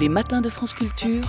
Les matins de France Culture,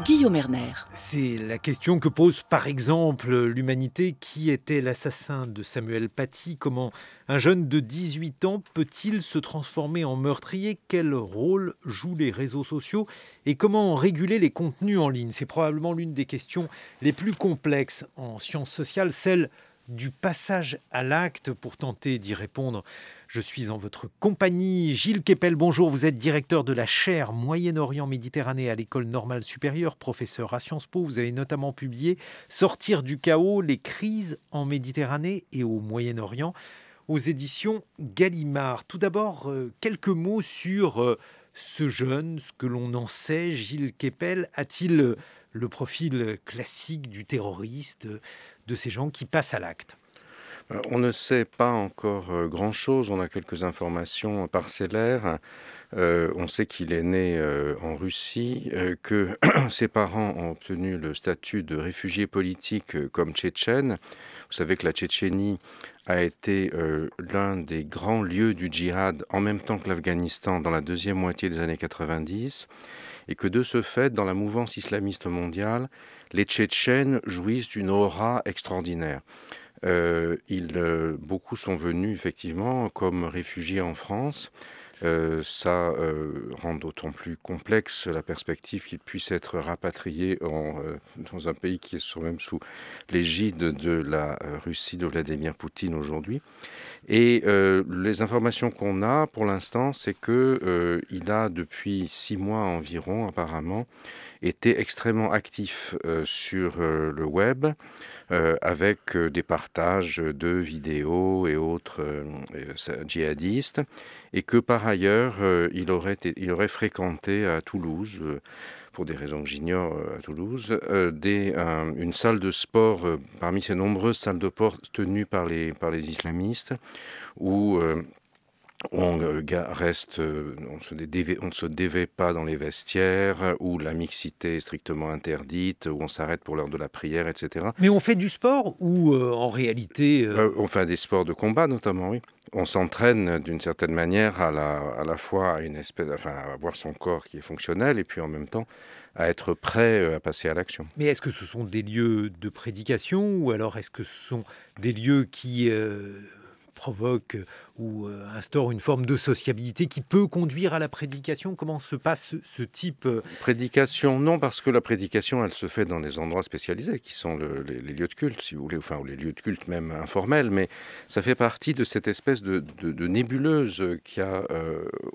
Guillaume Erner. C'est la question que pose par exemple l'humanité. Qui était l'assassin de Samuel Paty? Comment un jeune de 18 ans peut-il se transformer en meurtrier? Quel rôle jouent les réseaux sociaux? Et comment réguler les contenus en ligne? C'est probablement l'une des questions les plus complexes en sciences sociales, celle du passage à l'acte. Pour tenter d'y répondre, je suis en votre compagnie. Gilles Kepel, bonjour. Vous êtes directeur de la chaire Moyen-Orient-Méditerranée à l'École normale supérieure, professeur à Sciences Po. Vous avez notamment publié Sortir du chaos, les crises en Méditerranée et au Moyen-Orient aux éditions Gallimard. Tout d'abord, quelques mots sur ce jeune, ce que l'on en sait. Gilles Kepel, a-t-il le profil classique du terroriste, de ces gens qui passent à l'acte? On ne sait pas encore grand-chose, on a quelques informations parcellaires. On sait qu'il est né en Russie, que ses parents ont obtenu le statut de réfugié politique comme tchétchène. Vous savez que la Tchétchénie a été l'un des grands lieux du djihad en même temps que l'Afghanistan dans la deuxième moitié des années 90, et que de ce fait, dans la mouvance islamiste mondiale, les Tchétchènes jouissent d'une aura extraordinaire. Beaucoup sont venus effectivement comme réfugiés en France. Ça rend d'autant plus complexe la perspective qu'ils puissent être rapatriés dans un pays qui est même sous l'égide de la Russie de Vladimir Poutine aujourd'hui. Et les informations qu'on a pour l'instant, c'est que il a depuis 6 mois environ apparemment été extrêmement actif sur le web, avec des partages de vidéos et autres djihadistes, et que par ailleurs, il aurait fréquenté à Toulouse, pour des raisons que j'ignore à Toulouse, une salle de sport, parmi ces nombreuses salles de sport tenues par les islamistes, où on ne se dévait pas dans les vestiaires, où la mixité est strictement interdite, où on s'arrête pour l'heure de la prière, etc. Mais on fait du sport ou en réalité... On fait des sports de combat notamment, oui. On s'entraîne d'une certaine manière à la fois à à avoir son corps qui est fonctionnel et puis en même temps à être prêt à passer à l'action. Mais est-ce que ce sont des lieux de prédication ou alors est-ce que ce sont des lieux qui provoquent ou instaurent une forme de sociabilité qui peut conduire à la prédication? Comment se passe ce type Prédication, non, parce que la prédication, elle se fait dans des endroits spécialisés, qui sont les lieux de culte, si vous voulez, ou les lieux de culte même informels, mais ça fait partie de cette espèce de nébuleuse qui a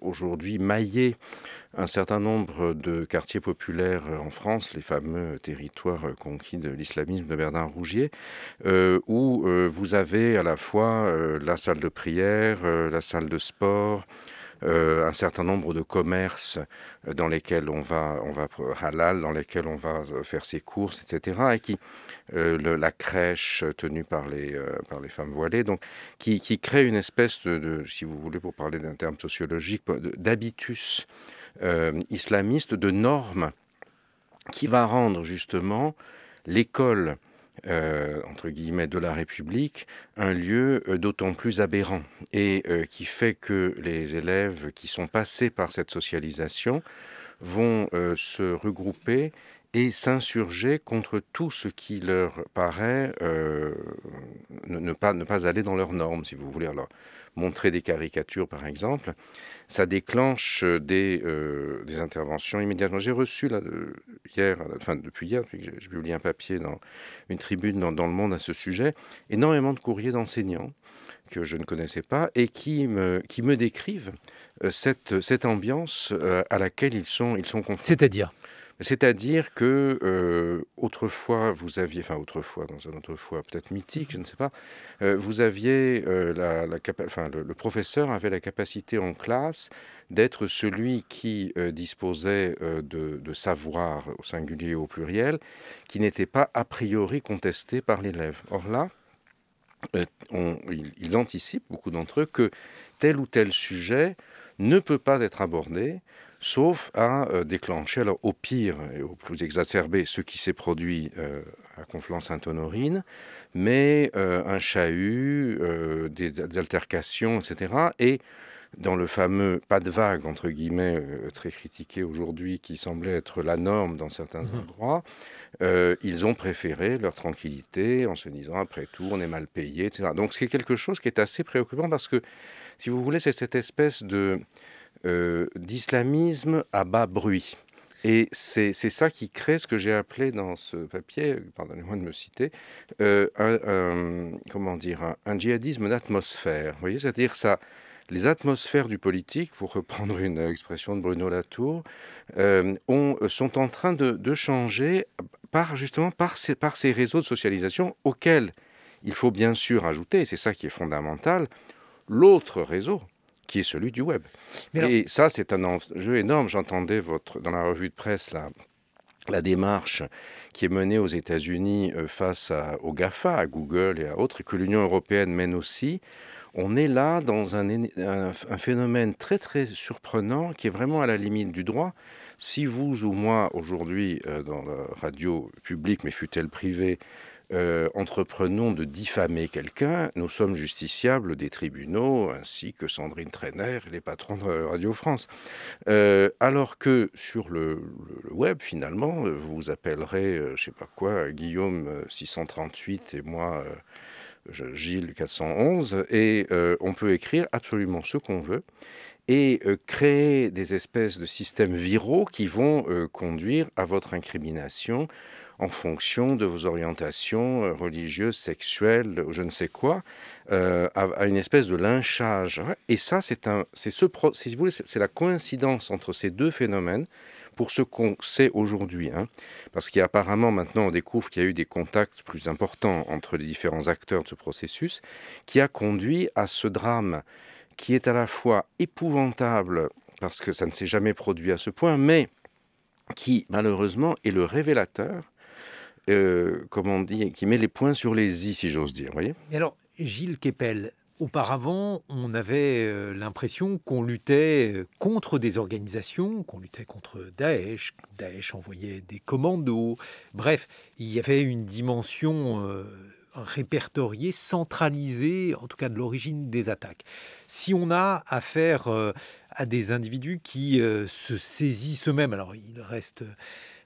aujourd'hui maillé un certain nombre de quartiers populaires en France, les fameux territoires conquis de l'islamisme de Bernard Rougier, où vous avez à la fois la salle de prière, la salle de sport, un certain nombre de commerces dans lesquels on va halal, dans lesquels on va faire ses courses, etc. Et la crèche tenue par les femmes voilées, donc qui crée une espèce si vous voulez, pour parler d'un terme sociologique, d'habitus islamiste, de normes qui va rendre justement l'école entre guillemets de la République, un lieu d'autant plus aberrant et qui fait que les élèves qui sont passés par cette socialisation vont se regrouper et s'insurger contre tout ce qui leur paraît ne pas aller dans leurs normes, si vous voulez. Alors, montrer des caricatures, par exemple, ça déclenche des interventions immédiatement. J'ai reçu depuis hier, depuis que j'ai publié un papier dans une tribune dans Le Monde à ce sujet, énormément de courriers d'enseignants que je ne connaissais pas et qui me décrivent cette ambiance à laquelle ils sont confrontés. C'est-à-dire que autrefois, dans un autrefois peut-être mythique, je ne sais pas, vous aviez le professeur avait la capacité en classe d'être celui qui disposait de savoir au singulier et au pluriel, qui n'était pas a priori contesté par l'élève. Or là, ils anticipent, beaucoup d'entre eux, que tel ou tel sujet ne peut pas être abordé, sauf à déclencher, alors au pire et au plus exacerbé, ce qui s'est produit à Conflans-Sainte-Honorine, mais un chahut, des altercations, etc. Et dans le fameux pas de vague, entre guillemets, très critiqué aujourd'hui, qui semblait être la norme dans certains endroits, ils ont préféré leur tranquillité en se disant, après tout, on est mal payé, etc. Donc c'est quelque chose qui est assez préoccupant parce que, si vous voulez, c'est cette espèce d'islamisme à bas bruit. Et c'est ça qui crée ce que j'ai appelé dans ce papier, pardonnez-moi de me citer, un djihadisme d'atmosphère. Vous voyez, c'est-à-dire ça, les atmosphères du politique, pour reprendre une expression de Bruno Latour, sont en train de changer justement par ces réseaux de socialisation auxquels il faut bien sûr ajouter, et c'est ça qui est fondamental, l'autre réseau, qui est celui du web. Et ça, c'est un enjeu énorme. J'entendais dans la revue de presse la démarche qui est menée aux États-Unis face aux GAFA, à Google et à autres, et que l'Union européenne mène aussi. On est là dans un phénomène très très surprenant qui est vraiment à la limite du droit. Si vous ou moi, aujourd'hui, dans la radio publique, mais fût-elle privée, entreprenons de diffamer quelqu'un, nous sommes justiciables des tribunaux, ainsi que Sandrine Trainer, les patrons de Radio France. Alors que sur le web, finalement, vous vous appellerez, je ne sais pas quoi, Guillaume 638 et moi, Gilles 411, et on peut écrire absolument ce qu'on veut et créer des espèces de systèmes viraux qui vont conduire à votre incrimination en fonction de vos orientations religieuses, sexuelles, je ne sais quoi, à une espèce de lynchage. Et ça, si vous voulez, c'est la coïncidence entre ces deux phénomènes pour ce qu'on sait aujourd'hui. Parce qu'apparemment, maintenant, on découvre qu'il y a eu des contacts plus importants entre les différents acteurs de ce processus, qui a conduit à ce drame qui est à la fois épouvantable, parce que ça ne s'est jamais produit à ce point, mais qui, malheureusement, est le révélateur qui met les points sur les i, si j'ose dire. Voyez. Et alors, Gilles Kepel, auparavant, on avait l'impression qu'on luttait contre des organisations, qu'on luttait contre Daesh. Daesh envoyait des commandos. Bref, il y avait une dimension répertoriée, centralisée, en tout cas de l'origine des attaques. Si on a affaire à des individus qui se saisissent eux-mêmes, alors il reste...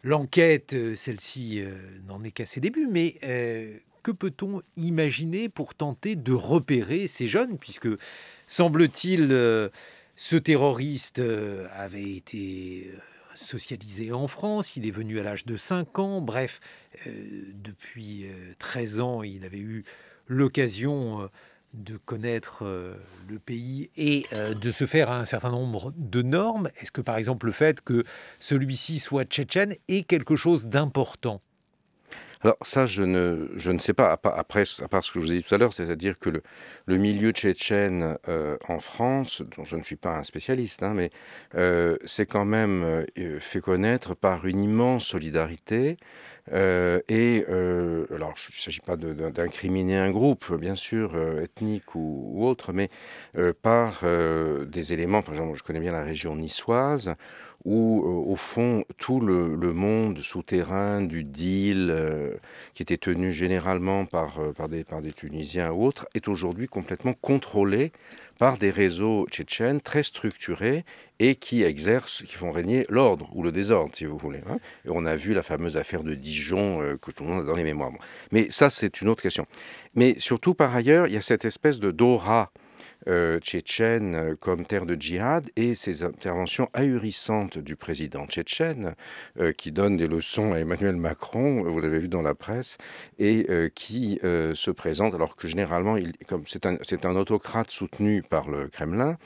L'enquête, celle-ci, n'en est qu'à ses débuts, mais que peut-on imaginer pour tenter de repérer ces jeunes, puisque, semble-t-il, ce terroriste avait été socialisé en France, il est venu à l'âge de 5 ans, bref, depuis 13 ans, il avait eu l'occasion de connaître le pays et de se faire un certain nombre de normes. Est-ce que, par exemple, le fait que celui-ci soit tchétchène est quelque chose d'important ? Alors ça, je ne sais pas, à part ce que je vous ai dit tout à l'heure, c'est-à-dire que le milieu tchétchène en France, dont je ne suis pas un spécialiste, mais c'est quand même fait connaître par une immense solidarité. Alors, il ne s'agit pas d'incriminer un groupe, bien sûr, ethnique ou autre, mais par des éléments, par exemple, je connais bien la région niçoise, où, au fond, tout le monde souterrain du deal, qui était tenu généralement par des Tunisiens ou autres, est aujourd'hui complètement contrôlé par des réseaux tchétchènes très structurés et qui font régner l'ordre ou le désordre, si vous voulez. Et on a vu la fameuse affaire de Dijon que tout le monde a dans les mémoires. Mais ça, c'est une autre question. Mais surtout, par ailleurs, il y a cette espèce d'aura tchétchène comme terre de djihad et ces interventions ahurissantes du président tchétchène qui donne des leçons à Emmanuel Macron, vous l'avez vu dans la presse, et qui se présente, alors que généralement, comme c'est un autocrate soutenu par le Kremlin,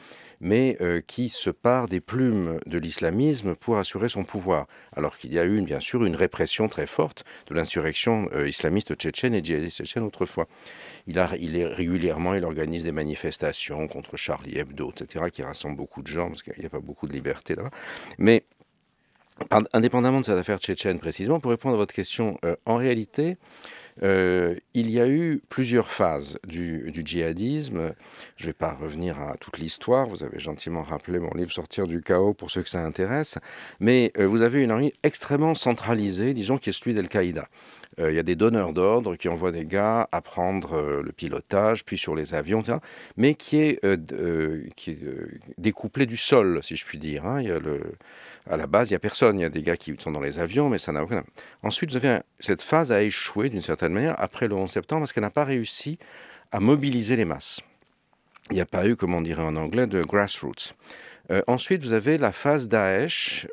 mais qui se pare des plumes de l'islamisme pour assurer son pouvoir, alors qu'il y a eu bien sûr une répression très forte de l'insurrection islamiste tchétchène et djihadiste tchétchène autrefois. Il organise des manifestations contre Charlie Hebdo, etc., qui rassemblent beaucoup de gens, parce qu'il n'y a pas beaucoup de liberté là-bas. Mais indépendamment de cette affaire tchétchène précisément, pour répondre à votre question, en réalité, il y a eu plusieurs phases du djihadisme. Je ne vais pas revenir à toute l'histoire, vous avez gentiment rappelé mon livre Sortir du chaos pour ceux que ça intéresse, mais vous avez une armée extrêmement centralisée, disons, qui est celui d'Al-Qaïda. Il y a des donneurs d'ordre qui envoient des gars apprendre le pilotage, puis sur les avions, etc., mais qui est découplé du sol, si je puis dire. Hein. À la base, il n'y a personne. Il y a des gars qui sont dans les avions, mais ça n'a aucun... Ensuite, cette phase a échoué d'une certaine manière après le 11 septembre parce qu'elle n'a pas réussi à mobiliser les masses. Il n'y a pas eu, comme on dirait en anglais, de grassroots. Ensuite, vous avez la phase Daesh,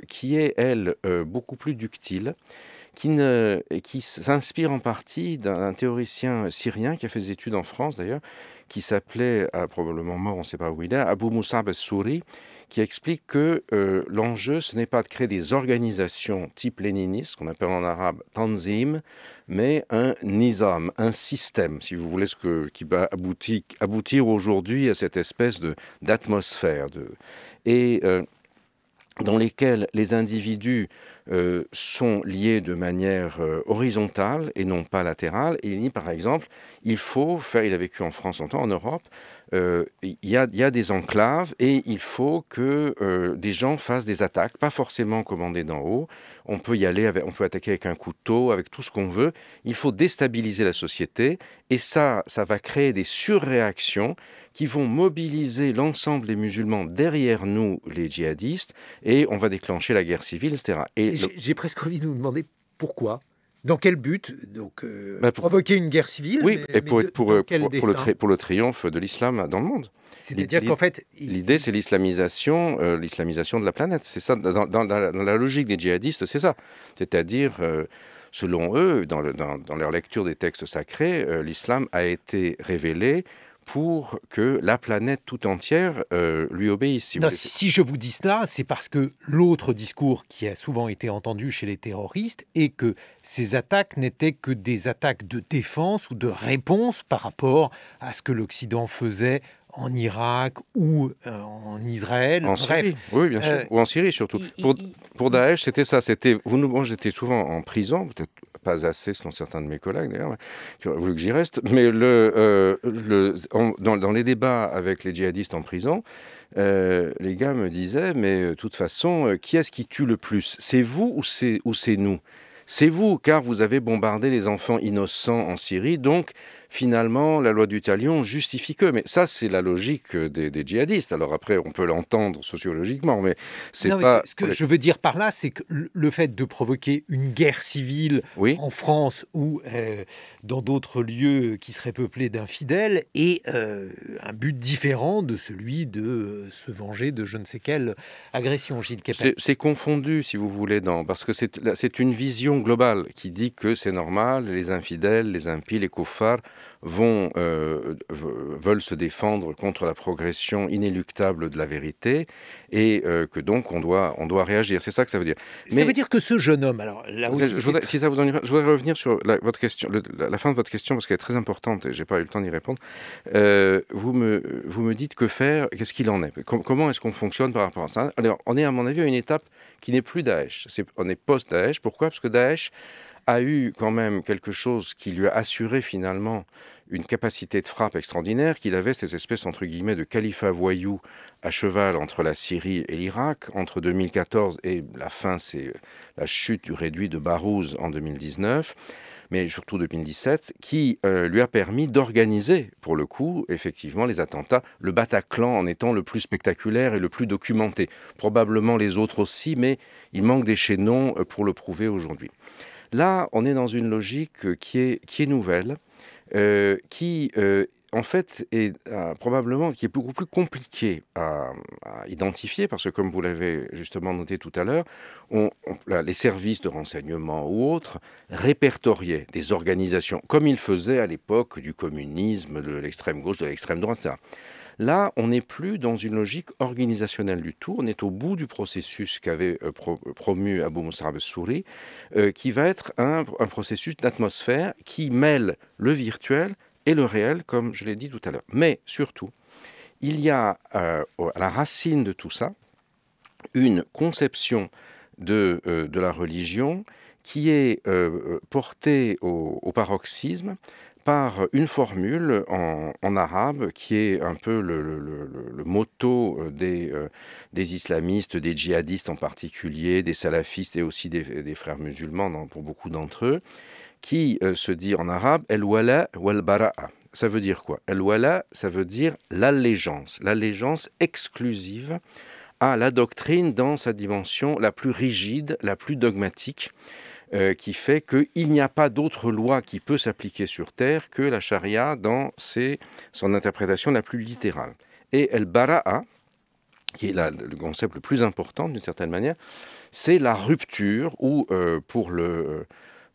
qui est, elle, beaucoup plus ductile, qui s'inspire en partie d'un théoricien syrien qui a fait des études en France, d'ailleurs, qui s'appelait, probablement mort, on ne sait pas où il est, Abu Musab al-Souri, qui explique que l'enjeu, ce n'est pas de créer des organisations type léniniste, qu'on appelle en arabe tanzim, mais un nizam, un système, si vous voulez, qui va aboutir aujourd'hui à cette espèce d'atmosphère, dans lesquels les individus sont liés de manière horizontale et non pas latérale. Et il dit, par exemple, il a vécu en France longtemps, en Europe, il y a des enclaves et il faut que des gens fassent des attaques, pas forcément commandées d'en haut. On peut y aller, on peut attaquer avec un couteau, avec tout ce qu'on veut. Il faut déstabiliser la société et ça va créer des surréactions qui vont mobiliser l'ensemble des musulmans derrière nous, les djihadistes, et on va déclencher la guerre civile, etc. J'ai presque envie de vous demander pourquoi. Dans quel but? Donc, pour provoquer une guerre civile? Oui, et pour le triomphe de l'islam dans le monde. C'est-à-dire qu'en fait... L'idée, c'est l'islamisation de la planète. C'est ça, dans la logique des djihadistes, c'est ça. C'est-à-dire, selon eux, dans leur lecture des textes sacrés, l'islam a été révélé pour que la planète tout entière lui obéisse. Si je vous dis cela, c'est parce que l'autre discours qui a souvent été entendu chez les terroristes est que ces attaques n'étaient que des attaques de défense ou de réponse par rapport à ce que l'Occident faisait en Irak ou en Israël. En Syrie, oui, bien sûr. Ou en Syrie surtout. Pour Daesh, c'était ça. Moi, j'étais souvent en prison, peut-être pas assez selon certains de mes collègues d'ailleurs, qui auraient voulu que j'y reste, mais dans les débats avec les djihadistes en prison, les gars me disaient, mais de toute façon, qui est-ce qui tue le plus? C'est vous ou c'est nous? C'est vous, car vous avez bombardé les enfants innocents en Syrie, donc finalement, la loi du talion justifie que. Mais ça, c'est la logique des djihadistes. Alors après, on peut l'entendre sociologiquement, mais c'est pas... Ce que je veux dire par là, c'est que le fait de provoquer une guerre civile en France ou dans d'autres lieux qui seraient peuplés d'infidèles est un but différent de celui de se venger de je ne sais quelle agression, Gilles Kepel. C'est confondu, si vous voulez, parce que c'est une vision globale qui dit que c'est normal, les infidèles, les impies, les koufars veulent se défendre contre la progression inéluctable de la vérité et que donc on doit réagir. C'est ça que ça veut dire. Ça veut dire que ce jeune homme, alors là aussi, si ça vous ennuie pas, je voudrais revenir sur votre question, la fin de votre question parce qu'elle est très importante et j'ai pas eu le temps d'y répondre. Vous me dites que faire, qu'est-ce qu'il en est, comment est-ce qu'on fonctionne par rapport à ça? Alors, on est à mon avis à une étape qui n'est plus Daesh. On est post-Daesh. Pourquoi? Parce que Daesh a eu quand même quelque chose qui lui a assuré finalement une capacité de frappe extraordinaire, qu'il avait cette espèce entre guillemets de califat voyou à cheval entre la Syrie et l'Irak entre 2014 et la fin, c'est la chute du réduit de Barouz en 2019, mais surtout 2017, qui lui a permis d'organiser, pour le coup, effectivement, les attentats, le Bataclan en étant le plus spectaculaire et le plus documenté. Probablement les autres aussi, mais il manque des chaînons pour le prouver aujourd'hui. Là, on est dans une logique qui est nouvelle, qui en fait est probablement qui est beaucoup plus compliquée à identifier parce que, comme vous l'avez justement noté tout à l'heure, les services de renseignement ou autres répertoriaient des organisations comme ils faisaient à l'époque du communisme, de l'extrême gauche, de l'extrême droite, etc. Là, on n'est plus dans une logique organisationnelle du tout. On est au bout du processus qu'avait promu Abu Musab al-Souri, qui va être un processus d'atmosphère qui mêle le virtuel et le réel, comme je l'ai dit tout à l'heure. Mais surtout, il y a à la racine de tout ça une conception de la religion qui est portée au paroxysme par une formule en arabe qui est un peu le motto des islamistes, des djihadistes en particulier, des salafistes et aussi des frères musulmans pour beaucoup d'entre eux, qui se dit en arabe « el-wala wal-bara'a ». Ça veut dire quoi? El-wala, ça veut dire l'allégeance exclusive à la doctrine dans sa dimension la plus rigide, la plus dogmatique, qui fait qu'il n'y a pas d'autre loi qui peut s'appliquer sur Terre que la charia dans son interprétation la plus littérale. Et el-bara'a, qui est le concept le plus important d'une certaine manière, c'est la rupture ou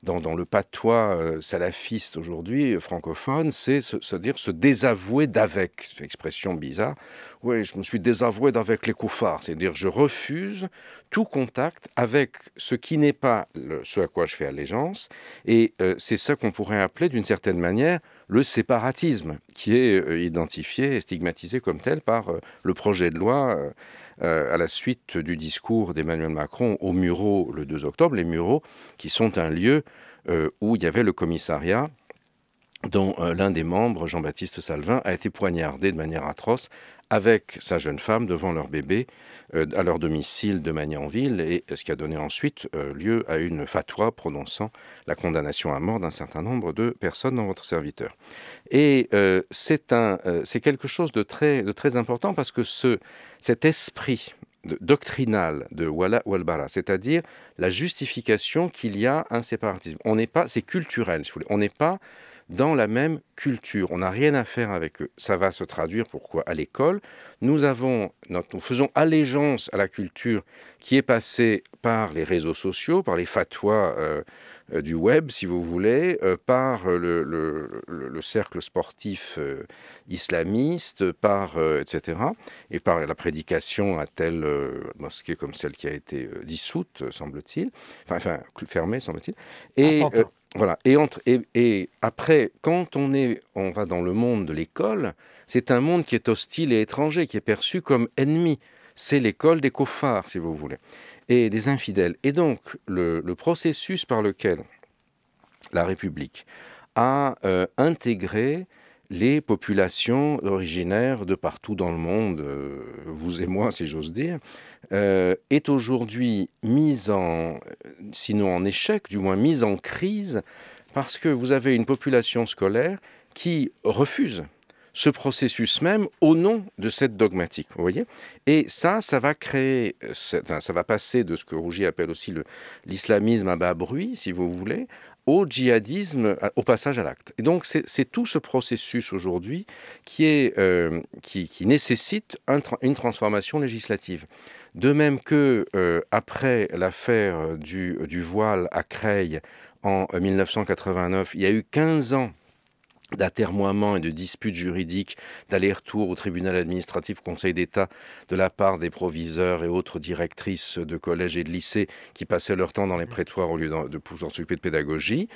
dans le patois salafiste aujourd'hui, francophone, c'est-à-dire se désavouer d'avec. C'est une expression bizarre. Oui, je me suis désavoué d'avec les koufars. C'est-à-dire je refuse tout contact avec ce qui n'est pas ce à quoi je fais allégeance. Et c'est ça qu'on pourrait appeler d'une certaine manière le séparatisme, qui est identifié et stigmatisé comme tel par le projet de loi à la suite du discours d'Emmanuel Macron aux Mureaux le 2 octobre, les Mureaux qui sont un lieu où il y avait le commissariat dont l'un des membres, Jean-Baptiste Salvin, a été poignardé de manière atroce avec sa jeune femme devant leur bébé à leur domicile de Magnanville, et ce qui a donné ensuite lieu à une fatwa prononçant la condamnation à mort d'un certain nombre de personnes dans votre serviteur. Et c'est quelque chose de très important parce que cet esprit doctrinal de wala wal bara, c'est-à-dire la justification qu'il y a un séparatisme. C'est culturel, si vous voulez. On n'est pas dans la même culture. On n'a rien à faire avec eux. Ça va se traduire pourquoi? À l'école, nous faisons allégeance à la culture qui est passée par les réseaux sociaux, par les fatwas du web, si vous voulez, par le cercle sportif islamiste, etc., et par la prédication à telle mosquée comme celle qui a été dissoute, semble-t-il, enfin fermée, semble-t-il. Et voilà. Et après, quand on va dans le monde de l'école, c'est un monde qui est hostile et étranger, qui est perçu comme ennemi. C'est l'école des koffars, si vous voulez, et des infidèles. Et donc, le processus par lequel la République a intégré les populations originaires de partout dans le monde, vous et moi, si j'ose dire, est aujourd'hui sinon en échec, du moins mise en crise, parce que vous avez une population scolaire qui refuse ce processus même au nom de cette dogmatique, vous voyez. Et ça va créer, ça va passer de ce que Rougier appelle aussi l'islamisme à bas bruit, si vous voulez, au djihadisme, au passage à l'acte. Et donc c'est tout ce processus aujourd'hui qui nécessite une transformation législative. De même que après l'affaire du voile à Creil en 1989, il y a eu 15 ans d'atermoiements et de disputes juridiques, d'aller-retour au tribunal administratif, au Conseil d'État, de la part des proviseurs et autres directrices de collèges et de lycées qui passaient leur temps dans les prétoires au lieu de pouvoir s'occuper de pédagogie.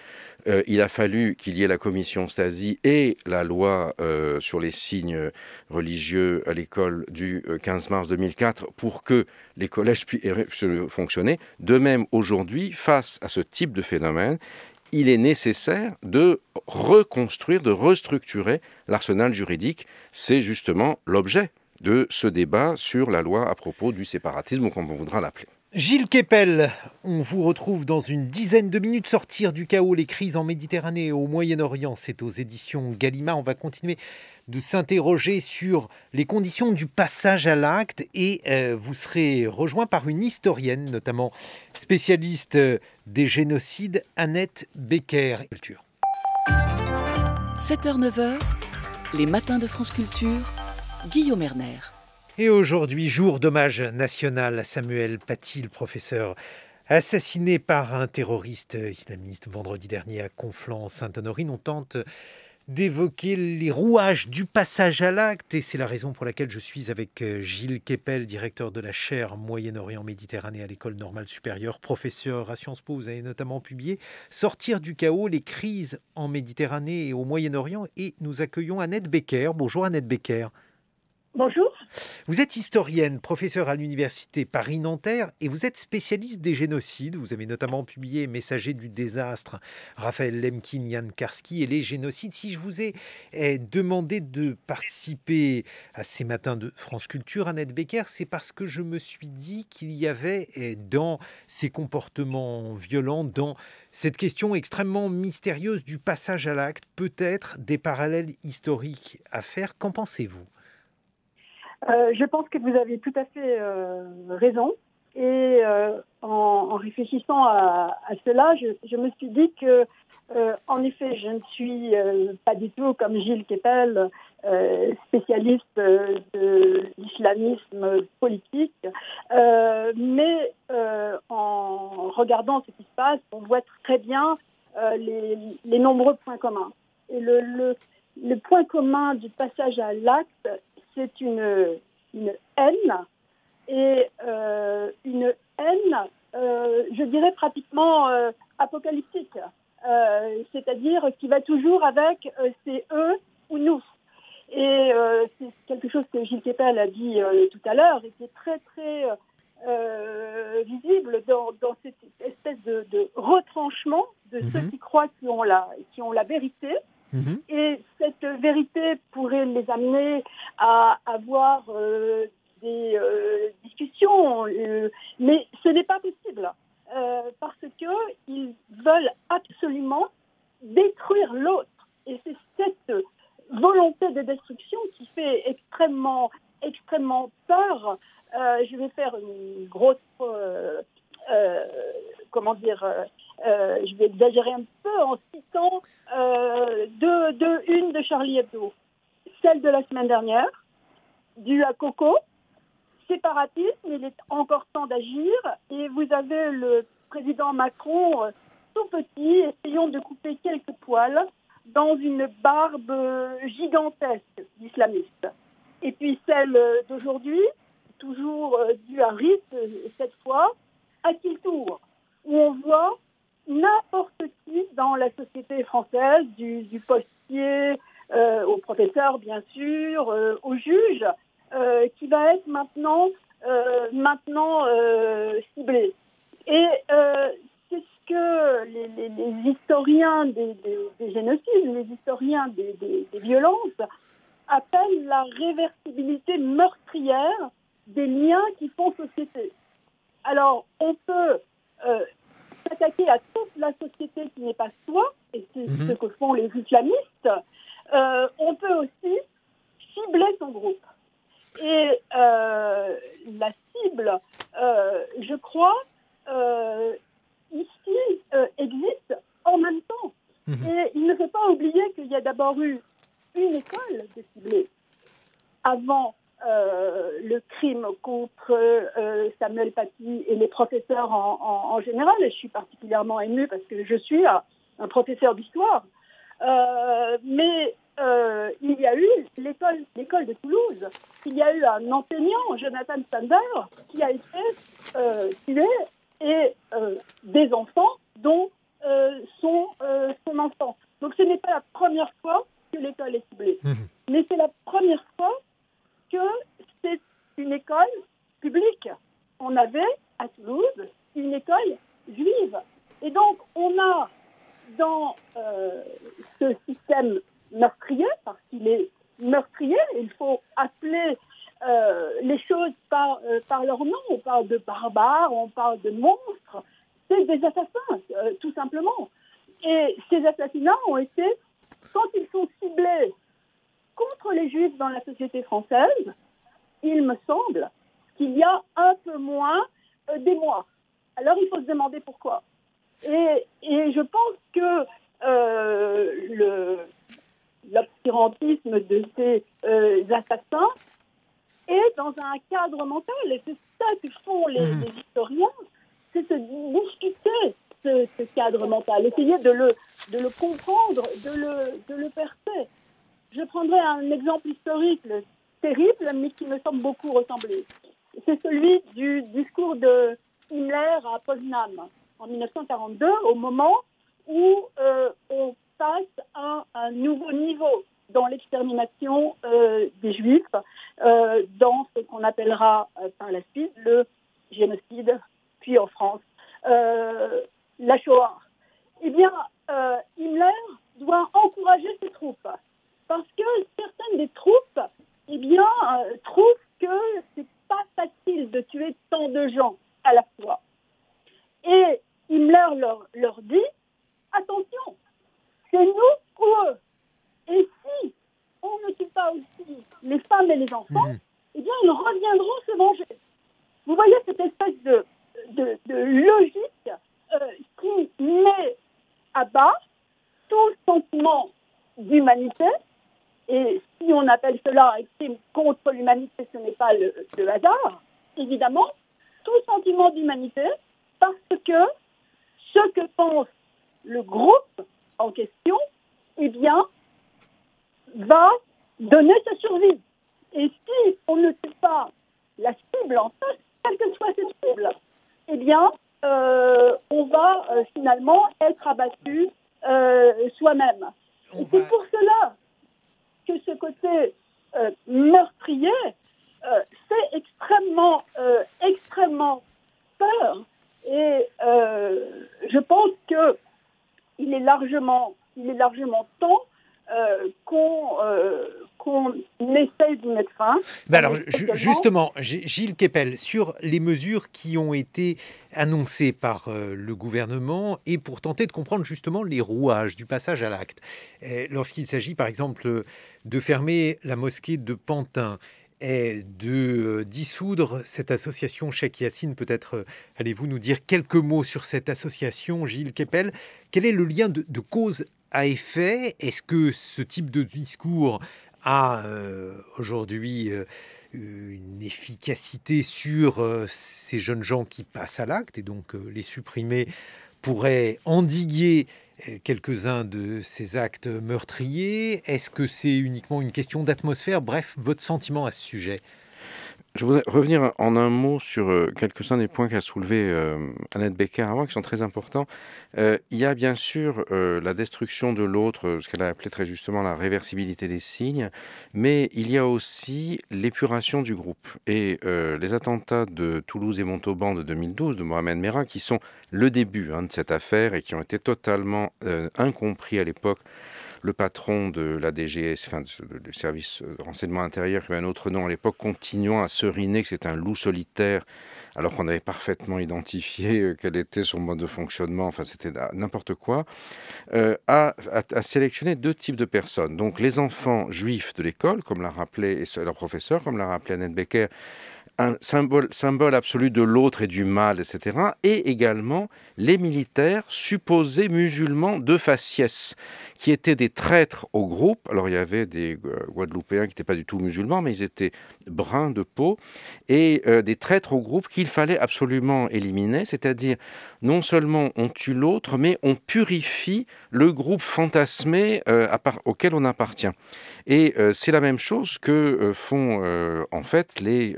Il a fallu qu'il y ait la commission Stasi et la loi sur les signes religieux à l'école du 15 mars 2004 pour que les collèges puissent fonctionner. De même, aujourd'hui, face à ce type de phénomène, il est nécessaire de reconstruire, de restructurer l'arsenal juridique. C'est justement l'objet de ce débat sur la loi à propos du séparatisme, ou comme on voudra l'appeler. Gilles Kepel, on vous retrouve dans une dizaine de minutes. Sortir du chaos, les crises en Méditerranée et au Moyen-Orient, c'est aux éditions Gallimard. On va continuer de s'interroger sur les conditions du passage à l'acte et vous serez rejoint par une historienne, notamment spécialiste des génocides, Annette Becker. 7h-9h, les matins de France Culture, Guillaume Erner. Et aujourd'hui, jour d'hommage national à Samuel Paty, le professeur assassiné par un terroriste islamiste vendredi dernier à Conflans-Sainte-Honorine. On tente d'évoquer les rouages du passage à l'acte et c'est la raison pour laquelle je suis avec Gilles Kepel, directeur de la chaire Moyen-Orient Méditerranée à l'École normale supérieure, professeur à Sciences Po. Vous avez notamment publié Sortir du chaos, les crises en Méditerranée et au Moyen-Orient, et nous accueillons Annette Becker. Bonjour Annette Becker. Bonjour. Vous êtes historienne, professeure à l'université Paris-Nanterre et vous êtes spécialiste des génocides. Vous avez notamment publié Messager du désastre, Raphaël Lemkin, Jan Karski et les génocides. Si je vous ai demandé de participer à ces matins de France Culture, Annette Becker, c'est parce que je me suis dit qu'il y avait dans ces comportements violents, dans cette question extrêmement mystérieuse du passage à l'acte, peut-être des parallèles historiques à faire. Qu'en pensez-vous ? Je pense que vous avez tout à fait raison. Et en réfléchissant à cela, je me suis dit que, en effet, je ne suis pas du tout comme Gilles Kepel, spécialiste de l'islamisme politique, mais en regardant ce qui se passe, on voit très bien les nombreux points communs. Et le point commun du passage à l'acte, c'est une haine, et une haine, je dirais pratiquement apocalyptique, c'est-à-dire qui va toujours avec c'est eux ou nous. Et c'est quelque chose que Gilles Kepel a dit tout à l'heure et qui est très très visible dans cette espèce de retranchement de ceux qui croient qui ont la vérité. Et cette vérité pourrait les amener à avoir des discussions, mais ce n'est pas possible parce qu'ils veulent absolument détruire l'autre. Et c'est cette volonté de destruction qui fait extrêmement, extrêmement peur. Je vais faire une grosse... je vais exagérer un peu en citant une de Charlie Hebdo, celle de la semaine dernière, due à Coco, séparatisme, il est encore temps d'agir, et vous avez le président Macron tout petit, essayant de couper quelques poils dans une barbe gigantesque d'islamiste. Et puis celle d'aujourd'hui, toujours due à Rit, cette fois, à Kiltour, où on voit n'importe qui dans la société française, du postier au professeur bien sûr, au juge, qui va être maintenant ciblé. Et c'est ce que les historiens des génocides, les historiens des violences appellent la réversibilité meurtrière des liens qui font société. Alors, on peut s'attaquer à toute la société qui n'est pas soi, et c'est ce que font les islamistes. On peut aussi cibler son groupe. Et la cible, je crois, ici, existe en même temps. Et il ne faut pas oublier qu'il y a d'abord eu une école de ciblés avant le crime contre Samuel Paty et les professeurs en général. Et je suis particulièrement émue parce que je suis un professeur d'histoire. Mais il y a eu l'école de Toulouse. Il y a eu un enseignant, Jonathan Sander, qui a été tué, et des enfants dont son enfant. Donc ce n'est pas la première fois que l'école est ciblée. Mais c'est la première fois que c'est une école publique. On avait à Toulouse une école juive. Et donc on a dans ce système meurtrier, parce qu'il est meurtrier, il faut appeler les choses par leur nom. On parle de barbares, on parle de monstres. C'est des assassins, tout simplement. Et ces assassinats ont été, quand ils sont ciblés contre les Juifs dans la société française, il me semble qu'il y a un peu moins d'émoi. Alors il faut se demander pourquoi. Et je pense que l'obscurantisme de ces assassins est dans un cadre mental. Et c'est ça que font les historiens, c'est se discuter ce cadre mental, essayer de le comprendre, de le percer. Je prendrai un exemple historique terrible, mais qui me semble beaucoup ressembler. C'est celui du discours de Himmler à Poznań en 1942, au moment où on passe à un nouveau niveau dans l'extermination des Juifs, dans ce qu'on appellera par la suite le génocide, puis en France, la Shoah. Eh bien, Himmler doit encourager ses troupes, parce que certaines des troupes, eh bien, trouvent que c'est pas facile de tuer tant de gens à la fois. Et Himmler leur dit, attention, c'est nous ou eux. Et si on ne tue pas aussi les femmes et les enfants, eh bien, ils reviendront se venger. Vous voyez cette espèce de logique qui met à bas tout sentiment d'humanité. Et si on appelle cela un crime contre l'humanité, ce n'est pas le hasard, évidemment, tout sentiment d'humanité, parce que ce que pense le groupe en question, eh bien, va donner sa survie. Et si on ne tue pas la cible en face, quelle que soit cette cible, eh bien, on va finalement être abattu soi-même. Et c'est pour cela que ce côté meurtrier, c'est extrêmement peur. Et je pense que il est largement temps qu'on essaye d'y mettre fin. Alors, justement, Gilles Kepel, sur les mesures qui ont été annoncées par le gouvernement et pour tenter de comprendre justement les rouages du passage à l'acte. Lorsqu'il s'agit, par exemple, de fermer la mosquée de Pantin, et de dissoudre cette association Cheikh Yassine. Peut-être allez-vous nous dire quelques mots sur cette association, Gilles Kepel. Quel est le lien de cause à effet? Est-ce que ce type de discours a aujourd'hui une efficacité sur ces jeunes gens qui passent à l'acte et donc les supprimer pourrait endiguer quelques-uns de ces actes meurtriers? Est-ce que c'est uniquement une question d'atmosphère? Bref, votre sentiment à ce sujet. Je voudrais revenir en un mot sur quelques-uns des points qu'a soulevé Annette Becker avant, qui sont très importants. Il y a bien sûr la destruction de l'autre, ce qu'elle a appelé très justement la réversibilité des signes, mais il y a aussi l'épuration du groupe. Et les attentats de Toulouse et Montauban de 2012, de Mohamed Merah, qui sont le début de cette affaire et qui ont été totalement incompris à l'époque. Le patron de la DGS, enfin du service de renseignement intérieur, qui avait un autre nom à l'époque, continuant à seriner que c'est un loup solitaire, alors qu'on avait parfaitement identifié quel était son mode de fonctionnement, enfin c'était n'importe quoi, a sélectionné deux types de personnes. Donc les enfants juifs de l'école, comme l'a rappelé, et leur professeur, comme l'a rappelé Annette Becker, un symbole absolu de l'autre et du mal, etc. Et également les militaires supposés musulmans de faciès, qui étaient des traîtres au groupe. Alors il y avait des Guadeloupéens qui n'étaient pas du tout musulmans, mais ils étaient bruns de peau, et des traîtres au groupe qu'il fallait absolument éliminer, c'est-à-dire non seulement on tue l'autre, mais on purifie le groupe fantasmé auquel on appartient. Et c'est la même chose que font en fait les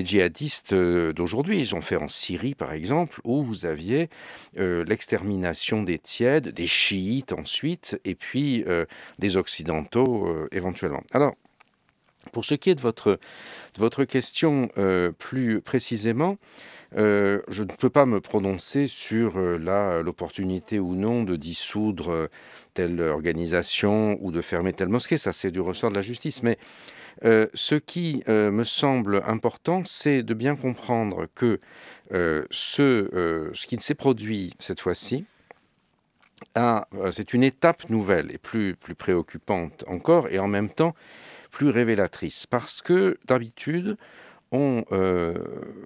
djihadistes d'aujourd'hui. Ils ont fait en Syrie, par exemple, où vous aviez l'extermination des tièdes, des chiites ensuite, et puis des occidentaux éventuellement. Alors, pour ce qui est de votre question plus précisément, je ne peux pas me prononcer sur l'opportunité ou non de dissoudre telle organisation ou de fermer telle mosquée. Ça, c'est du ressort de la justice. Mais ce qui me semble important, c'est de bien comprendre que ce qui s'est produit cette fois-ci, c'est une étape nouvelle et plus préoccupante encore, et en même temps plus révélatrice. Parce que d'habitude, on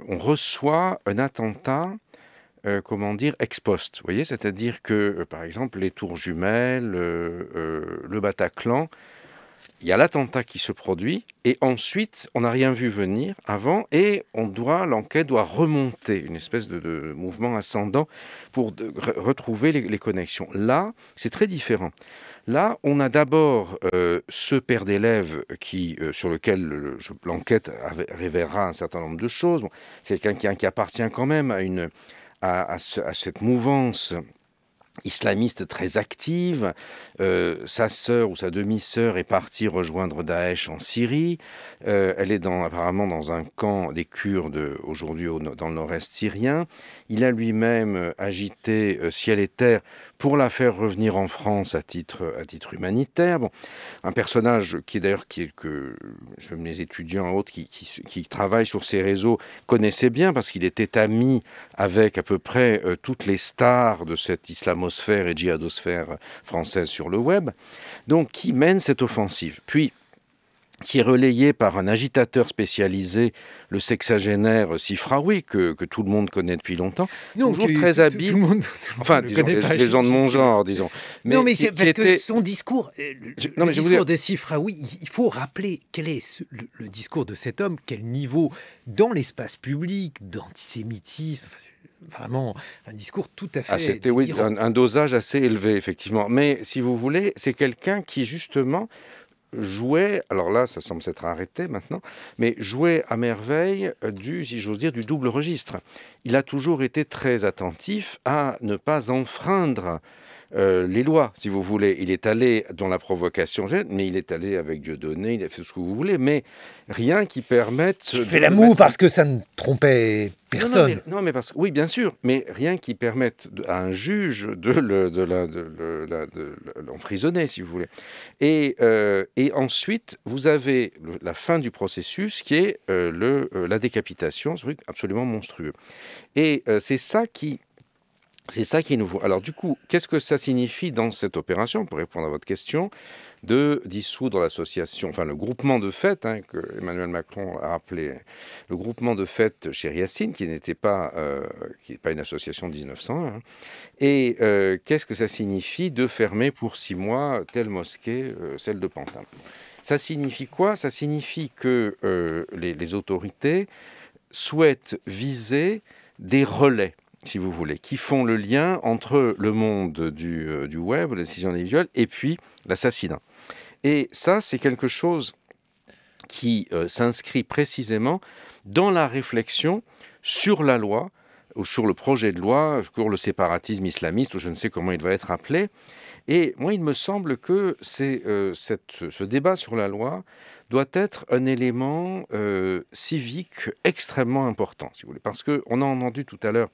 reçoit un attentat, ex post, vous voyez, c'est-à-dire que, par exemple, les tours jumelles, le Bataclan, il y a l'attentat qui se produit, et ensuite, on n'a rien vu venir avant, et l'enquête doit remonter, une espèce de mouvement ascendant pour retrouver les connexions. Là, c'est très différent. Là, on a d'abord ce père d'élève sur lequel l'enquête révélera un certain nombre de choses. Bon, c'est quelqu'un qui appartient quand même à cette mouvance islamiste très active. Sa sœur ou sa demi-sœur est partie rejoindre Daesh en Syrie. Elle est apparemment dans un camp des Kurdes aujourd'hui dans le nord-est syrien. Il a lui-même agité ciel et terre pour la faire revenir en France à titre humanitaire. Bon, un personnage que mes étudiants et autres qui travaillent sur ces réseaux connaissaient bien parce qu'il était ami avec à peu près toutes les stars de cette islamosphère et djihadosphère française sur le web, donc qui mène cette offensive. Puis, qui est relayé par un agitateur spécialisé, le sexagénaire Sifraoui, que tout le monde connaît depuis longtemps, non, toujours très habile. Tout le monde enfin, disons, les gens de mon genre, disons. Mais non, mais c'est parce que son discours, le discours de Sifraoui, il faut rappeler quel est le discours de cet homme, quel niveau dans l'espace public d'antisémitisme. Vraiment un discours tout à fait c'était un dosage assez élevé, effectivement. Mais si vous voulez, c'est quelqu'un qui, justement, jouait, alors là, ça semble s'être arrêté maintenant, mais jouait à merveille si j'ose dire, du double registre. Il a toujours été très attentif à ne pas enfreindre les lois, si vous voulez. Il est allé dans la provocation, mais il est allé avec Dieudonné, il a fait ce que vous voulez, mais rien qui permette... Tu fais la moue parce que ça ne trompait personne. Non, mais parce que oui, bien sûr, mais rien qui permette à un juge de l'emprisonner, si vous voulez. Et ensuite, vous avez la fin du processus qui est la décapitation, ce truc absolument monstrueux. Et c'est ça qui est nouveau. Alors du coup, qu'est-ce que ça signifie dans cette opération, pour répondre à votre question, de dissoudre l'association, enfin le groupement de fait, que Emmanuel Macron a appelé le groupement de fait Cheikh Yassine, qui n'est pas une association de 1901. Et qu'est-ce que ça signifie de fermer pour 6 mois telle mosquée, celle de Pantin? Ça signifie quoi? Ça signifie que les autorités souhaitent viser des relais, si vous voulez, qui font le lien entre le monde du web, la décision individuelle, et puis l'assassinat. Et ça, c'est quelque chose qui s'inscrit précisément dans la réflexion sur la loi, ou sur le projet de loi, sur le séparatisme islamiste, ou je ne sais comment il va être appelé. Et moi, il me semble que ce débat sur la loi doit être un élément civique extrêmement important, si vous voulez, parce qu'on a entendu tout à l'heure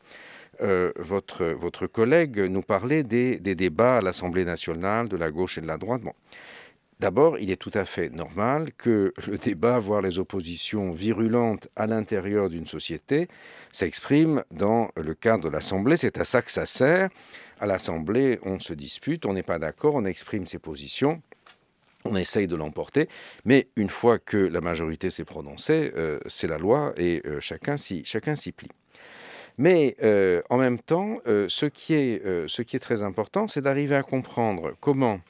votre collègue nous parlait des débats à l'Assemblée nationale de la gauche et de la droite. Bon. D'abord, il est tout à fait normal que le débat, voire les oppositions virulentes à l'intérieur d'une société, s'expriment dans le cadre de l'Assemblée. C'est à ça que ça sert. À l'Assemblée, on se dispute, on n'est pas d'accord, on exprime ses positions. On essaye de l'emporter, mais une fois que la majorité s'est prononcée, c'est la loi et chacun s'y plie. Mais en même temps, ce qui est très important, c'est d'arriver à comprendre comment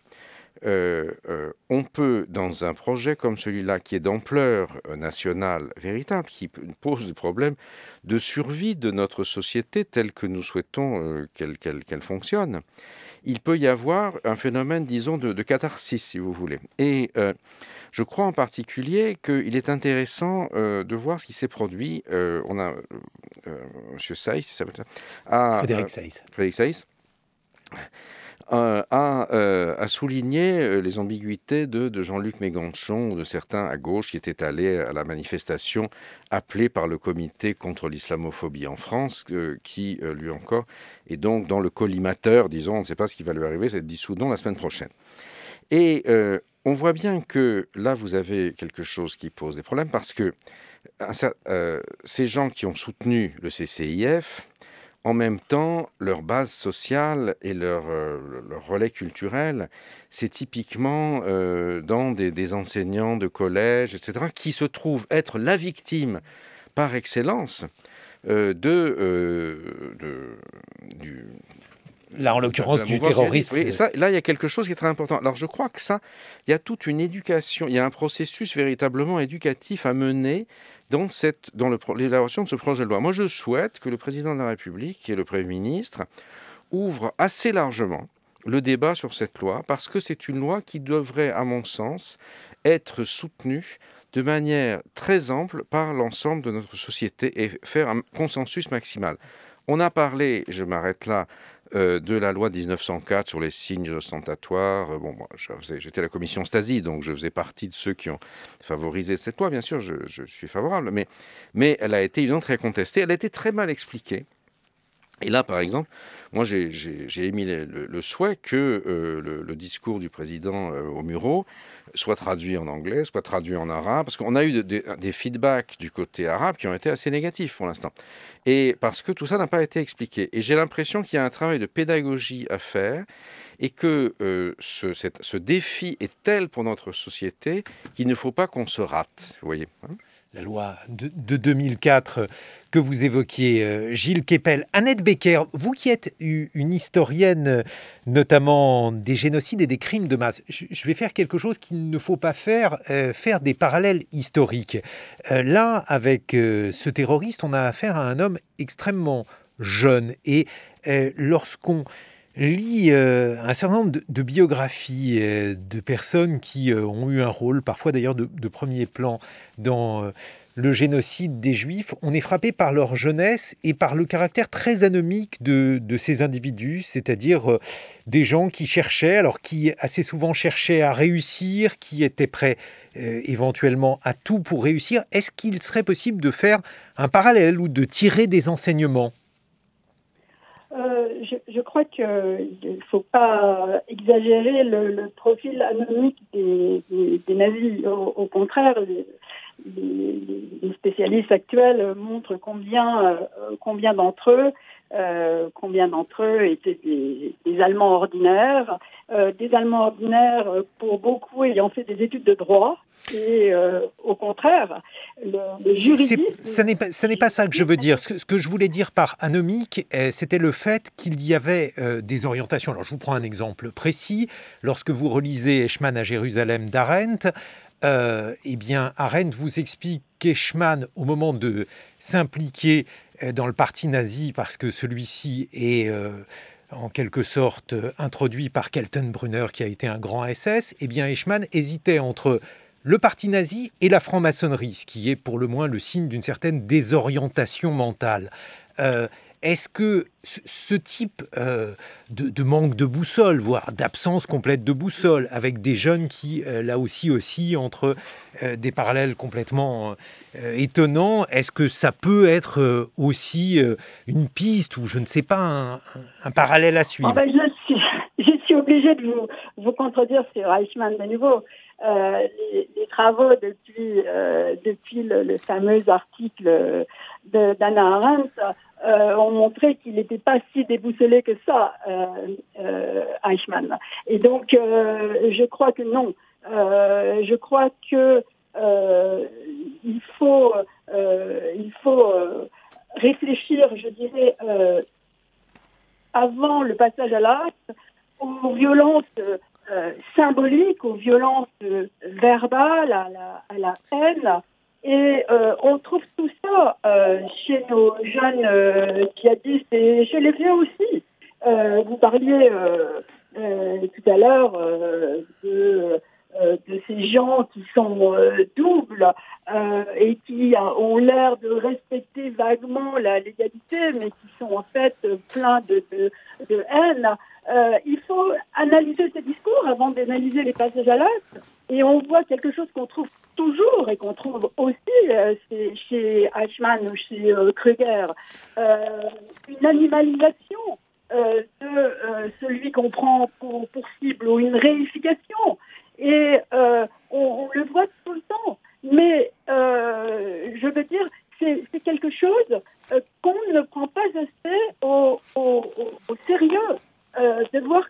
on peut, dans un projet comme celui-là, qui est d'ampleur nationale véritable, qui pose des problèmes de survie de notre société telle que nous souhaitons qu'elle fonctionne, il peut y avoir un phénomène, disons, de catharsis, si vous voulez. Et je crois en particulier qu'il est intéressant de voir ce qui s'est produit. On a M. Saïs, Frédéric Saïs, a souligné les ambiguïtés de Jean-Luc Mélenchon ou de certains à gauche qui étaient allés à la manifestation appelée par le comité contre l'islamophobie en France, qui, lui encore, est donc dans le collimateur, disons, on ne sait pas ce qui va lui arriver, c'est dissoudon la semaine prochaine. Et on voit bien que là, vous avez quelque chose qui pose des problèmes, parce que ces gens qui ont soutenu le CCIF, en même temps, leur base sociale et leur relais culturel, c'est typiquement dans des enseignants de collège, etc., qui se trouvent être la victime par excellence là, en l'occurrence, du terrorisme. Oui, et ça, là, il y a quelque chose qui est très important. Alors, je crois que ça, il y a toute une éducation, il y a un processus véritablement éducatif à mener dans l'élaboration de ce projet de loi. Moi, je souhaite que le président de la République et le Premier ministre ouvrent assez largement le débat sur cette loi, parce que c'est une loi qui devrait, à mon sens, être soutenue de manière très ample par l'ensemble de notre société et faire un consensus maximal. On a parlé, je m'arrête là, de la loi de 1904 sur les signes ostentatoires. Bon, moi, j'étais à la commission Stasi, donc je faisais partie de ceux qui ont favorisé cette loi, bien sûr, je suis favorable, mais elle a été évidemment très contestée, elle a été très mal expliquée. Et là, par exemple, moi, j'ai émis le souhait que le discours du président au Muro soit traduit en anglais, soit traduit en arabe, parce qu'on a eu des feedbacks du côté arabe qui ont été assez négatifs pour l'instant. Et parce que tout ça n'a pas été expliqué. Et j'ai l'impression qu'il y a un travail de pédagogie à faire et que ce défi est tel pour notre société qu'il ne faut pas qu'on se rate, vous voyez, hein. La loi de 2004 que vous évoquiez, Gilles Kepel. Annette Becker, vous qui êtes une historienne notamment des génocides et des crimes de masse, je vais faire quelque chose qu'il ne faut pas faire, faire des parallèles historiques. Là, avec ce terroriste, on a affaire à un homme extrêmement jeune. Et lorsqu'on lit un certain nombre de biographies de personnes qui ont eu un rôle, parfois d'ailleurs de premier plan, dans le génocide des Juifs, on est frappé par leur jeunesse et par le caractère très anomique de ces individus, c'est-à-dire des gens qui cherchaient, alors qui assez souvent cherchaient à réussir, qui étaient prêts éventuellement à tout pour réussir. Est-ce qu'il serait possible de faire un parallèle ou de tirer des enseignements ? Je crois qu'il ne faut pas exagérer le profil anonyme des nazis. Au contraire, les spécialistes actuels montrent combien d'entre eux étaient des Allemands ordinaires, pour beaucoup ayant fait des études de droit. Et au contraire, le juridisme... Ce n'est pas ça que je veux dire. Ce que je voulais dire par anomique, c'était le fait qu'il y avait des orientations. Alors, je vous prends un exemple précis. Lorsque vous relisez Eichmann à Jérusalem d'Arendt, eh bien, Arendt vous explique qu'Eichmann, au moment de s'impliquer dans le parti nazi, parce que celui-ci est... en quelque sorte introduit par Kaltenbrunner, qui a été un grand SS, eh bien Eichmann hésitait entre le parti nazi et la franc-maçonnerie, ce qui est pour le moins le signe d'une certaine désorientation mentale. Est-ce que ce type de manque de boussole, voire d'absence complète de boussole, avec des jeunes qui, là aussi, oscillent entre des parallèles complètement étonnants, est-ce que ça peut être aussi une piste ou, je ne sais pas, un parallèle à suivre? Je suis obligée de vous contredire sur Eichmann de nouveau. Les travaux depuis le fameux article d'Hannah Arendt ont montré qu'il n'était pas si déboussolé que ça, Eichmann. Et donc, je crois que non. Je crois que il faut réfléchir, je dirais, avant le passage à l'acte, aux violences symboliques, aux violences verbales, à la haine. Et on trouve tout ça chez nos jeunes djihadistes et chez les vieux aussi. Vous parliez tout à l'heure de ces gens qui sont doubles et qui ont l'air de respecter vaguement la légalité, mais qui sont en fait pleins de haine. Il faut analyser ces discours avant d'analyser les passages à l'acte. Et on voit quelque chose qu'on trouve toujours et qu'on trouve aussi chez Eichmann ou chez Kruger, une animalisation de celui qu'on prend pour cible ou une réification. Et on le voit tout le temps. Mais je veux dire, c'est quelque chose qu'on ne prend pas assez au sérieux. De voir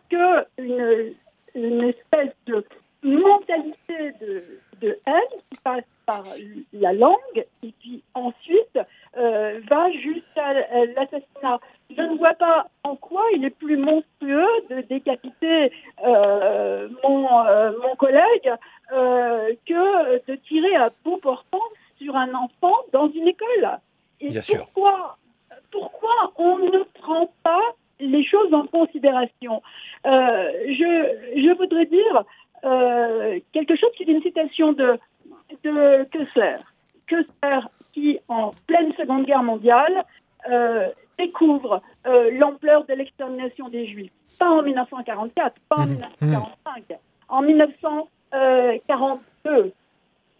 une espèce de mentalité de haine qui passe par la langue et qui ensuite va jusqu'à l'assassinat. Je ne vois pas en quoi il est plus monstrueux de décapiter mon collègue que de tirer à bout portant sur un enfant dans une école. Et bien sûr. Pourquoi on ne prend pas les choses en considération? Je voudrais dire quelque chose qui est une citation de Kessler. Kessler qui, en pleine Seconde Guerre mondiale, découvre l'ampleur de l'extermination des Juifs. Pas en 1944, pas en 1945, en 1942.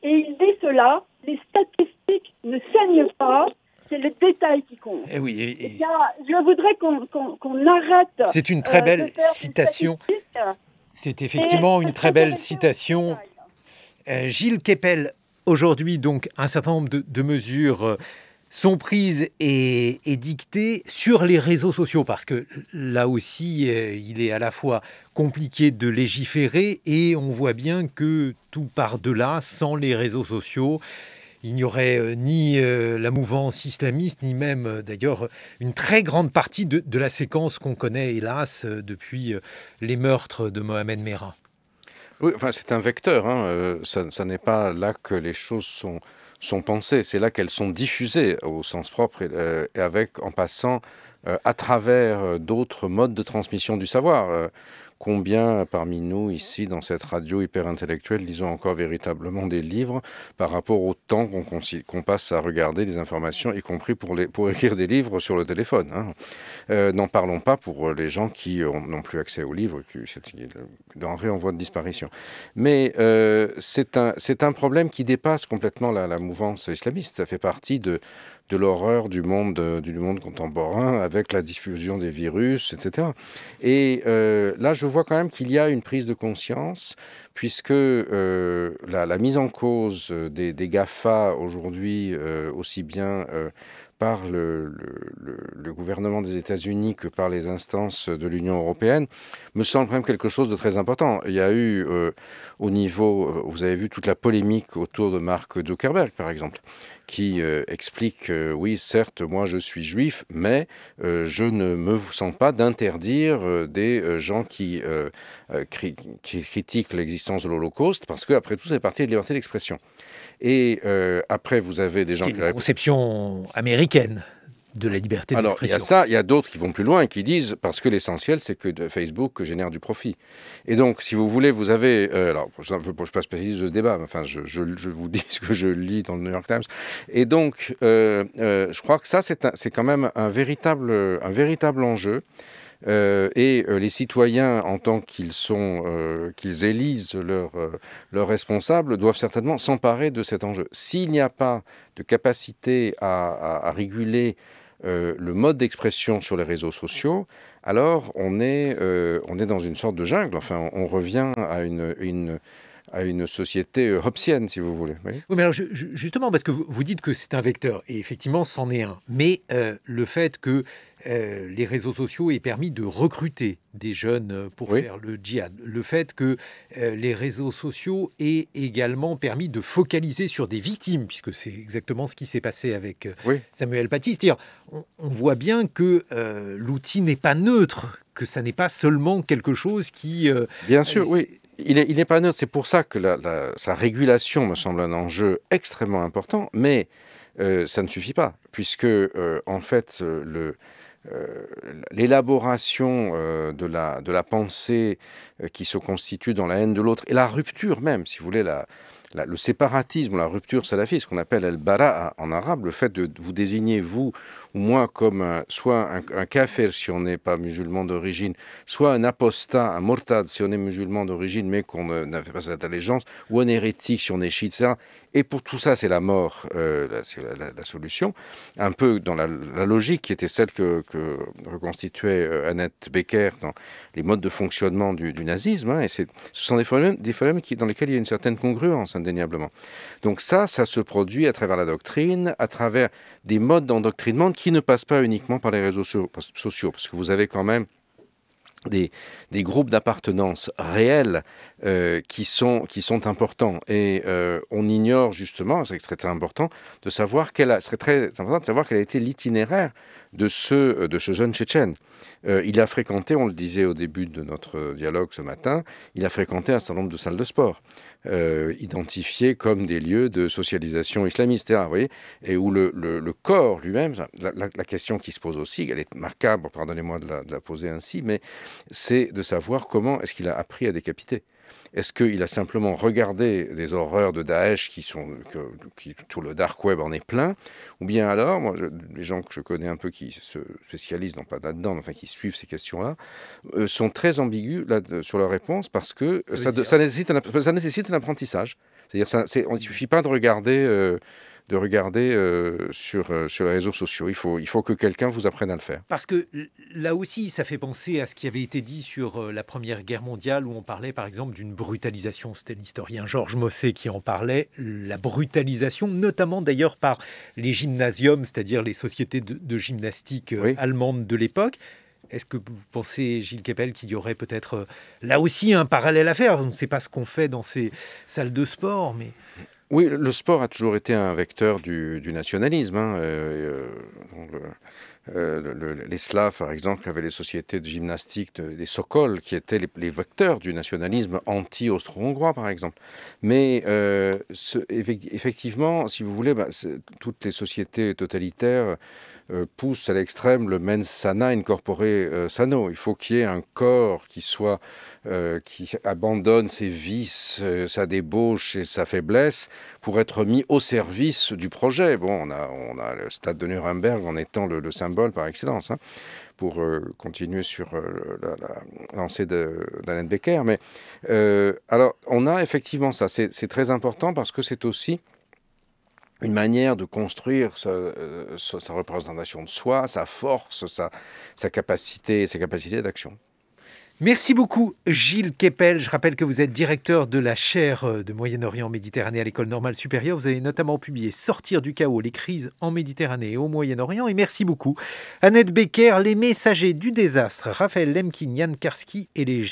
Et il dit cela, les statistiques ne saignent pas, c'est le détail qui compte. Eh oui, Eh bien, je voudrais qu'on arrête. C'est une très belle citation. C'est effectivement une très belle citation. Gilles Kepel, aujourd'hui, donc, un certain nombre de mesures sont prises et dictées sur les réseaux sociaux, parce que là aussi, il est à la fois compliqué de légiférer et on voit bien que tout part de là, sans les réseaux sociaux. Il n'y aurait ni la mouvance islamiste, ni même d'ailleurs une très grande partie de la séquence qu'on connaît, hélas, depuis les meurtres de Mohamed Merah. Oui, enfin, c'est un vecteur. Ça n'est pas là que les choses sont pensées. C'est là qu'elles sont diffusées au sens propre et en passant à travers d'autres modes de transmission du savoir. Combien parmi nous, ici, dans cette radio hyper intellectuelle, lisons encore véritablement des livres par rapport au temps qu'on passe à regarder des informations, y compris pour écrire des livres sur le téléphone. N'en parlons pas pour les gens qui n'ont plus accès aux livres, c'est denrée en voie de disparition. Mais c'est un problème qui dépasse complètement la mouvance islamiste. Ça fait partie de l'horreur du monde contemporain avec la diffusion des virus, etc. Et là, je vois quand même qu'il y a une prise de conscience, puisque la mise en cause des GAFA aujourd'hui, aussi bien par le gouvernement des États-Unis que par les instances de l'Union européenne, me semble quand même quelque chose de très important. Il y a eu au niveau, vous avez vu toute la polémique autour de Mark Zuckerberg, par exemple, qui explique, oui, certes, moi je suis juif, mais je ne me sens pas d'interdire des gens qui critiquent l'existence de l'Holocauste, parce qu'après tout, c'est partie de la liberté d'expression. Et après, vous avez des gens qui... C'est une conception américaine de la liberté d'expression. Alors, il y a ça, il y a d'autres qui vont plus loin et qui disent, parce que l'essentiel, c'est que Facebook génère du profit. Et donc, si vous voulez, vous avez... alors, je ne suis pas spécialiste de ce débat, mais enfin, je vous dis ce que je lis dans le New York Times. Et donc, je crois que ça, c'est quand même un véritable enjeu. Et les citoyens, en tant qu'ils élisent leurs responsables, doivent certainement s'emparer de cet enjeu. S'il n'y a pas de capacité à réguler le mode d'expression sur les réseaux sociaux, alors on est dans une sorte de jungle. Enfin, on revient à une société hobbesienne, si vous voulez. Oui, mais alors justement, parce que vous dites que c'est un vecteur, et effectivement, c'en est un. Mais le fait que les réseaux sociaux aient permis de recruter des jeunes pour faire le djihad, le fait que les réseaux sociaux aient également permis de focaliser sur des victimes, puisque c'est exactement ce qui s'est passé avec Samuel Paty. C'est-à-dire, on voit bien que l'outil n'est pas neutre, que ça n'est pas seulement quelque chose qui... Bien sûr, oui. Il n'est pas neutre. C'est pour ça que sa régulation me semble un enjeu extrêmement important, mais ça ne suffit pas, puisque en fait l'élaboration de la pensée qui se constitue dans la haine de l'autre et la rupture même, si vous voulez, le séparatisme, la rupture salafiste, ce qu'on appelle al-bara'a en arabe, le fait de vous désigner, vous ou moi, comme soit un kafir si on n'est pas musulman d'origine, soit un apostat, un murtad si on est musulman d'origine mais qu'on n'a pas cette allégeance, ou un hérétique si on est chiite, etc. Et pour tout ça, c'est la mort, c'est la solution, un peu dans la logique qui était celle que reconstituait Annette Becker dans les modes de fonctionnement du nazisme. Et ce sont des phénomènes dans lesquels il y a une certaine congruence, indéniablement. Donc ça se produit à travers la doctrine, à travers des modes d'endoctrinement qui ne passent pas uniquement par les réseaux sociaux, parce que vous avez quand même des groupes d'appartenance réels qui sont importants, et on ignore justement, c'est très important de savoir quel a été l'itinéraire de ce jeune Tchétchène. Il a fréquenté, on le disait au début de notre dialogue ce matin, il a fréquenté un certain nombre de salles de sport, identifiées comme des lieux de socialisation islamiste, vous voyez, et où le corps lui-même, la question qui se pose aussi, elle est macabre, pardonnez-moi de la poser ainsi, mais c'est de savoir comment est-ce qu'il a appris à décapiter. Est-ce qu'il a simplement regardé des horreurs de Daesh tout le dark web en est plein, ou bien alors, les gens que je connais un peu qui se spécialisent, non pas là-dedans, mais enfin qui suivent ces questions-là, sont très ambigus sur leur réponse parce que ça nécessite un apprentissage. C'est-à-dire, il ne suffit pas de regarder sur les réseaux sociaux. Il faut que quelqu'un vous apprenne à le faire. Parce que là aussi, ça fait penser à ce qui avait été dit sur la Première Guerre mondiale, où on parlait par exemple d'une brutalisation. C'était l'historien Georges Mossé qui en parlait. La brutalisation, notamment d'ailleurs par les gymnasiums, c'est-à-dire les sociétés de gymnastique allemandes de l'époque. Est-ce que vous pensez, Gilles Kepel, qu'il y aurait peut-être là aussi un parallèle à faire? On ne sait pas ce qu'on fait dans ces salles de sport, mais... Oui, le sport a toujours été un vecteur du nationalisme. Les Slaves, par exemple, avaient les sociétés de gymnastique des Sokol, qui étaient les vecteurs du nationalisme anti-austro-hongrois, par exemple. Mais effectivement, si vous voulez, toutes les sociétés totalitaires poussent à l'extrême le mens sana incorpore sano. Il faut qu'il y ait un corps qui abandonne ses vices, sa débauche et sa faiblesse pour être mis au service du projet. Bon, on a le stade de Nuremberg en étant le symbole par excellence, pour continuer sur la lancée d'Annette Becker. Mais alors, on a effectivement ça. C'est très important parce que c'est aussi une manière de construire sa représentation de soi, sa force, sa capacité d'action. Merci beaucoup, Gilles Kepel. Je rappelle que vous êtes directeur de la chaire de Moyen-Orient Méditerranée à l'École normale supérieure. Vous avez notamment publié « Sortir du chaos, les crises en Méditerranée et au Moyen-Orient ». Et merci beaucoup, Annette Becker, Les messagers du désastre, Raphaël Lemkin, Yann Karski et les